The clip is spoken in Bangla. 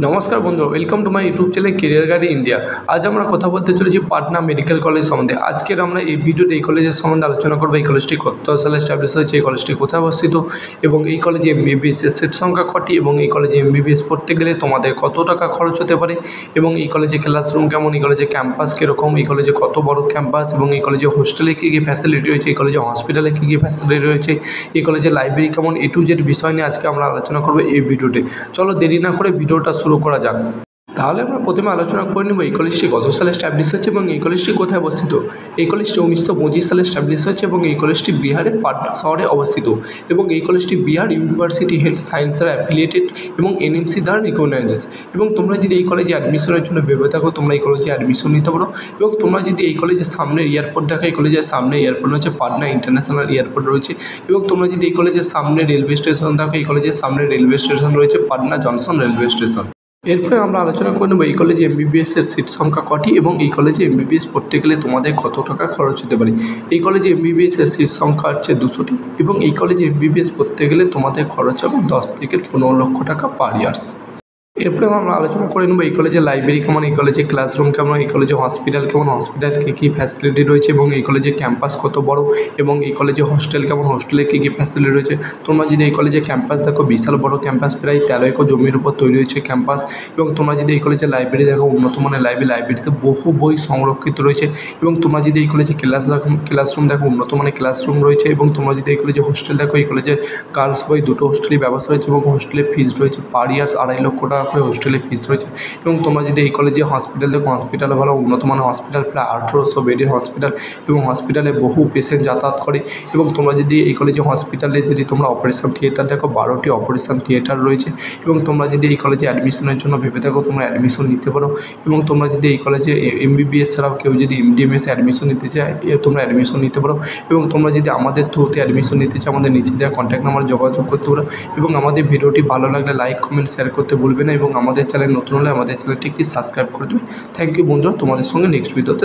নমস্কার বন্ধু, welcome to my YouTube channel career guide India. আজ আমরা কথা বলতে চলেছি পাটনা মেডিকেল কলেজ সম্বন্ধে। আজকের আমরা এই ভিডিওতে এই কলেজের সম্বন্ধে আলোচনা করবো। এই কলেজটি কত সালে এস্টাবলিশ হয়েছে, এই কলেজটি কোথায় অবস্থিত এবং এই কলেজে এমবিবিএস এর সিট সংখ্যা কটি এবং এই কলেজে এমবিবিএস পড়তে গেলে তোমাদের কত টাকা খরচ হতে পারে এবং এই কলেজে ক্লাসরুম কেমন, এই কলেজে ক্যাম্পাস কীরকম, এই কলেজে কত বড় ক্যাম্পাস এবং এই কলেজে হোস্টেলে কী কী ফ্যাসিলিটি রয়েছে, এই কলেজে হসপিটালে কী কী ফ্যাসিলিটি রয়েছে, এই কলেজে লাইব্রেরি কেমন, A to Z বিষয় নিয়ে আজকে আমরা আলোচনা করবো এই ভিডিওতে। চলো দেরি না করে ভিডিওটা শুরু করা যাক। তাহলে আমরা প্রথমে আলোচনা করে নেব এই কলেজটি কত সালে এস্টাবলিশ হয়েছে এবং এই কলেজটি কোথায় অবস্থিত। এই কলেজটি 1925 সালে এস্টাবলিশ হয়েছে এবং এই কলেজটি বিহারের পাটনা শহরে অবস্থিত এবং এই কলেজটি বিহার ইউনিভার্সিটি হেলথ সায়েন্সের অ্যাফিলিয়েটেড এবং এনএমসি দ্বারা রিকগনাইজড। এবং তোমরা যদি এই কলেজে অ্যাডমিশনের জন্য ভেবে থাকো তোমরা এই কলেজে অ্যাডমিশন নিতে পারো। এবং তোমরা যদি এই কলেজের সামনে এয়ারপোর্ট দেখো, এই কলেজের সামনে এয়ারপোর্ট রয়েছে, পাটনা ইন্টারন্যাশনাল এয়ারপোর্ট রয়েছে। এবং তোমরা যদি এই কলেজের সামনে রেলওয়ে স্টেশন দেখো, এই কলেজের সামনে রেলওয়ে স্টেশন রয়েছে, পাটনা জংশন রেলওয়ে স্টেশন। এরপরে আমরা আলোচনা করে নেব এই কলেজে এমবিবিএস এর সিট সংখ্যা কটি এবং এই কলেজে এমবিবিএস পড়তে গেলে তোমাদের কত টাকা খরচ হতে পারে। এই কলেজে এমবিবিএস এর সিট সংখ্যা হচ্ছে 200টি এবং এই কলেজে এমবিবিএস পড়তে গেলে তোমাদের খরচ হবে 10 থেকে 15 লক্ষ টাকা পার ইয়ার্স। এরপরে আমরা আলোচনা করে নেব এই কলেজে লাইব্রেরি কেমন, এই কলেজে ক্লাসরুম কেমন, এই কলেজে হসপিটাল কেমন, হসপিটাল কী কী ফ্যাসিলিটি রয়েছে এবং এই কলেজে ক্যাম্পাস কত বড় এবং এই কলেজে হোস্টেল কেমন, হোস্টেলে কী কী ফ্যাসিলিটি রয়েছে। তোমরা যদি এই কলেজে ক্যাম্পাস দেখো, বিশাল বড় ক্যাম্পাস, প্রায় 13 একর জমির উপর তৈরি হয়েছে ক্যাম্পাস। এবং তোমরা যদি এই কলেজে লাইব্রেরি দেখো, উন্নত মানের লাইব্রেরিতে বহু বই সংরক্ষিত রয়েছে। এবং তোমরা যদি এই কলেজে ক্লাসরুম দেখো, উন্নত মানের ক্লাসরুম রয়েছে। এবং তোমরা যদি এই কলেজে হোস্টেল দেখো, এই কলেজে গার্লস বই দুটো হোস্টেলের ব্যবস্থা রয়েছে এবং হোস্টেলের ফিস রয়েছে পার ইয়ার্স 2.5 লক্ষ টাকা করে হোস্টেলের ফিস রয়েছে। এবং তোমরা যদি এই কলেজে হসপিটাল দেখো, হসপিটালে ভালো উন্নত মানের হসপিটাল, প্রায় 1800 বেডের হসপিটাল এবং হসপিটালে বহু পেশেন্ট যাতায়াত করে। এবং তোমরা যদি এই কলেজে হসপিটালে যদি তোমরা অপারেশন থিয়েটার দেখো, 12টি অপারেশন থিয়েটার রয়েছে। এবং তোমরা যদি এই কলেজে অ্যাডমিশনের জন্য ভেবে থাকো তোমরা অ্যাডমিশন নিতে পারো। এবং তোমরা যদি এই কলেজে এমবিবিএস ছাড়াও কেউ যদি এমডিএমএস অ্যাডমিশন নিতে চায় তোমরা অ্যাডমিশন নিতে পারো। এবং তোমরা যদি আমাদের থ্রুতে অ্যাডমিশন নিতে চাও আমাদের নিচে দেওয়া কন্ট্যাক্ট নাম্বারে যোগাযোগ করতে পারো। এবং আমাদের ভিডিওটি ভালো লাগলে লাইক কমেন্ট শেয়ার করতে ভুলবে না এবং আমাদের চ্যানেল নতুন হলে আমাদের চ্যানেলটিকে সাবস্ক্রাইব করে দেবে। থ্যাংক ইউ বন্ধুরা, তোমাদের সঙ্গে নেক্সট ভিডিওতে